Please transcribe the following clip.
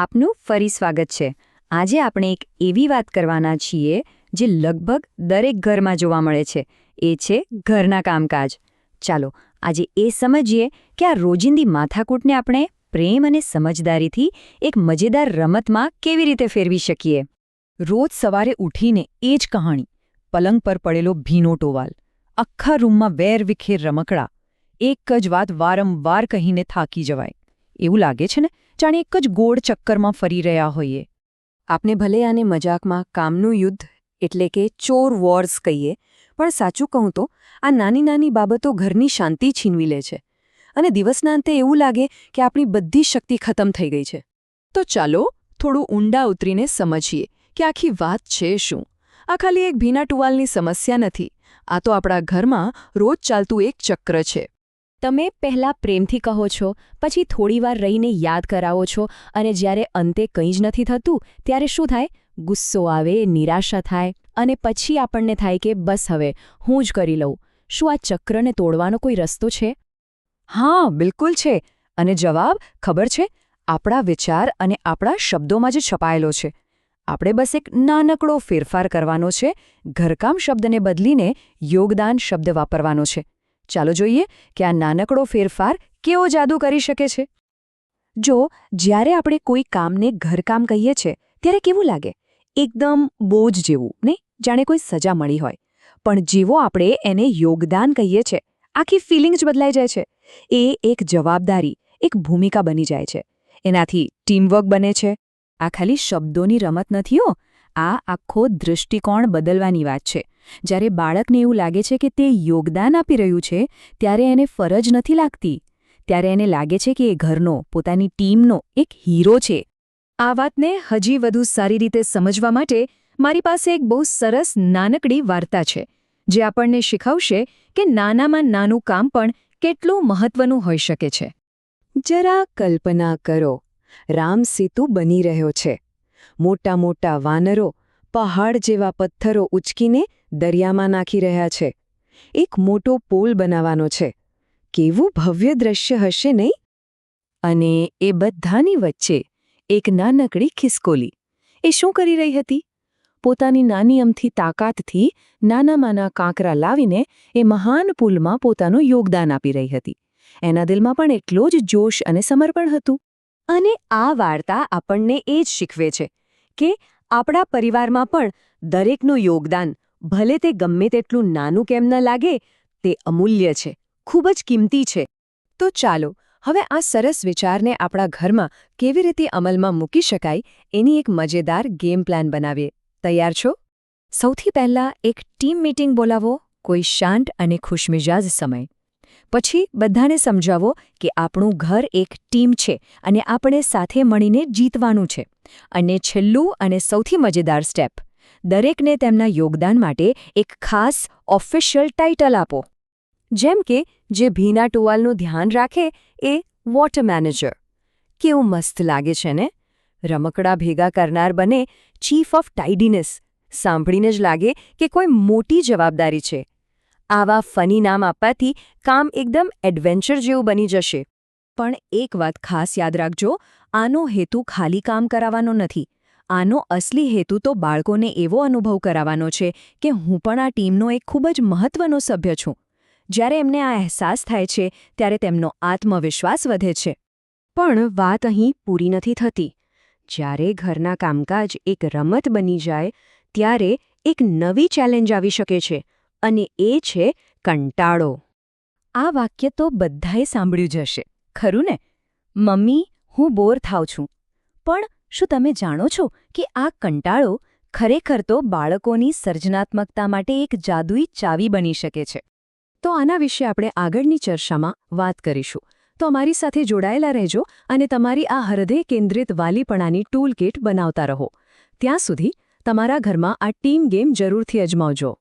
આપનું ફરી સ્વાગત છે. આજે આપણે એક એવી વાત કરવાના છીએ જે લગભગ દરેક ઘરમાં જોવા મળે છે. એ છે ઘરના કામકાજ. ચાલો આજે એ સમજીએ કે આ રોજિંદી માથાકૂટને આપણે પ્રેમ અને સમજદારીથી એક મજેદાર રમતમાં કેવી રીતે ફેરવી શકીએ. રોજ સવારે ઉઠીને એ જ કહાણી. પલંગ પર પડેલો ભીનો ટોવાલ, આખા રૂમમાં વેરવિખેર રમકડા, એક જ વાત વારંવાર કહીને થાકી જવાય. એવું લાગે છે ને જાણે એક જ ગોળ ચક્કરમાં ફરી રહ્યા હોઈએ. આપણે ભલે આને મજાકમાં કામનું યુદ્ધ એટલે કે ચોર વોર્સ કહીએ, પણ સાચું કહું તો આ નાની નાની બાબતો ઘરની શાંતિ છીનવી લે છે અને દિવસના અંતે એવું લાગે કે આપણી બધી શક્તિ ખતમ થઈ ગઈ છે. તો ચાલો થોડું ઊંડા ઉતરીને સમજીએ કે આખી વાત છે શું. આ ખાલી એક ભીના ટુવાલની સમસ્યા નથી. આ તો આપણા ઘરમાં રોજ ચાલતું એક ચક્ર છે. તમે પહેલાં પ્રેમથી કહો છો, પછી થોડીવાર રહીને યાદ કરાવો છો અને જ્યારે અંતે કંઈ જ નથી થતું ત્યારે શું થાય? ગુસ્સો આવે, નિરાશા થાય અને પછી આપણને થાય કે બસ હવે હું જ કરી લઉં. શું આ ચક્રને તોડવાનો કોઈ રસ્તો છે? હા, બિલકુલ છે. અને જવાબ ખબર છે? આપણા વિચાર અને આપણા શબ્દોમાં જ છપાયેલો છે. આપણે બસ એક નાનકડો ફેરફાર કરવાનો છે. ઘરકામ શબ્દને બદલીને યોગદાન શબ્દ વાપરવાનો છે. ચાલો જોઈએ કે આ નાનકડો ફેરફાર કેવો જાદુ કરી શકે છે. જો જ્યારે આપણે કોઈ કામને ઘરકામ કહીએ છીએ ત્યારે કેવું લાગે? એકદમ બોજ જેવું, નહીં? જાણે કોઈ સજા મળી હોય. પણ જેવો આપણે એને યોગદાન કહીએ છીએ, આખી ફિલિંગ જ બદલાઈ જાય છે. એ એક જવાબદારી, એક ભૂમિકા બની જાય છે. એનાથી ટીમવર્ક બને છે. આ ખાલી શબ્દોની રમત નથી હો. આ આખો દૃષ્ટિકોણ બદલવાની વાત છે. જ્યારે બાળકને એવું લાગે છે કે તે યોગદાન આપી રહ્યું છે, ત્યારે એને ફરજ નથી લાગતી. ત્યારે એને લાગે છે કે એ ઘરનો, પોતાની ટીમનો એક હીરો છે. આ વાતને હજી વધુ સારી રીતે સમજવા માટે મારી પાસે એક બહુ સરસ નાનકડી વાર્તા છે, જે આપણને શીખવશે કે નાનામાં નાનું કામ પણ કેટલું મહત્વનું હોઈ શકે છે. જરા કલ્પના કરો, રામ સેતુ બની રહ્યો છે. મોટા મોટા વાનરો પહાડ જેવા પથ્થરો ઉચકીને દરિયામાં નાખી રહ્યા છે. એક મોટો પુલ બનાવવાનો છે. કેવું ભવ્ય દ્રશ્ય હશે, નહીં? અને એ બધાની વચ્ચે એક નાનકડી ખિસકોલી. એ શું કરી રહી હતી? પોતાની નાની અમથી તાકાતથી નાનામાંના કાંકરા લાવીને એ મહાન પુલમાં પોતાનું યોગદાન આપી રહી હતી. એના દિલમાં પણ એટલો જ જોશ અને સમર્પણ હતું. અને આ વાર્તા આપણને એ જ શીખવે છે કે આપણા પરિવારમાં પણ દરેકનું યોગદાન, ભલે તે ગમે તેટલું નાનું કેમ ન લાગે, તે અમૂલ્ય છે, ખૂબ જ કિંમતી છે. તો ચાલો હવે આ સરસ વિચારને આપણા ઘરમાં કેવી રીતે અમલમાં મૂકી શકાય એની એક મજેદાર ગેમ પ્લાન બનાવીએ. તૈયાર છો? સૌથી પહેલાં એક ટીમ મીટિંગ બોલાવો, કોઈ શાંત અને ખુશમિજાજ સમય. પછી બધાને સમજાવો કે આપણું ઘર એક ટીમ છે અને આપણે સાથે મળીને જીતવાનું છે. અને છેલ્લું અને સૌથી મજેદાર સ્ટેપ, દરેકને તેમના યોગદાન માટે એક ખાસ ઓફિશિયલ ટાઇટલ આપો. જેમ કે જે ભીના ટુવાલનું ધ્યાન રાખે એ વોટર મેનેજર. કેવું મસ્ત લાગે છે ને? રમકડા ભેગા કરનાર બને ચીફ ઓફ ટાઇડીનેસ. સાંભળીને જ લાગે કે કોઈ મોટી જવાબદારી છે. આવા ફની નામ આપવાથી કામ એકદમ એડવેન્ચર જેવું બની જશે. પણ એક વાત ખાસ યાદ રાખજો, આનો હેતુ ખાલી કામ કરાવવાનો નથી. આનો અસલી હેતુ તો બાળકોને એવો અનુભવ કરાવવાનો છે કે હું પણ આ ટીમનો એક ખૂબ જ મહત્વનો સભ્ય છું. જ્યારે એમને આ અહેસાસ થાય છે ત્યારે તેમનો આત્મવિશ્વાસ વધે છે. પણ વાત અહીં પૂરી નથી થતી. જ્યારે ઘરના કામકાજ એક રમત બની જાય ત્યારે એક નવી ચેલેન્જ આવી શકે છે. અને એ છે કંટાળો. આ વાક્ય તો બધાએ સાંભળ્યું જ હશે, ખરું ને? મમ્મી, હું બોર થાઉં છું. પણ શું તમે જાણો છો કે આ કંટાળો ખરેખર તો બાળકોની સર્જનાત્મકતા માટે એક જાદુઈ ચાવી બની શકે છે. તો આના વિશે આપણે આગળની ચર્ચામાં વાત કરીશું. તો અમારી સાથે જોડાયેલા રહેજો અને તમારી આ હૃદય કેન્દ્રિત વાલીપણાની ટૂલ કિટ બનાવતા રહો. ત્યાં સુધી તમારા ઘરમાં આ ટીમ ગેમ જરૂરથી અજમાવજો.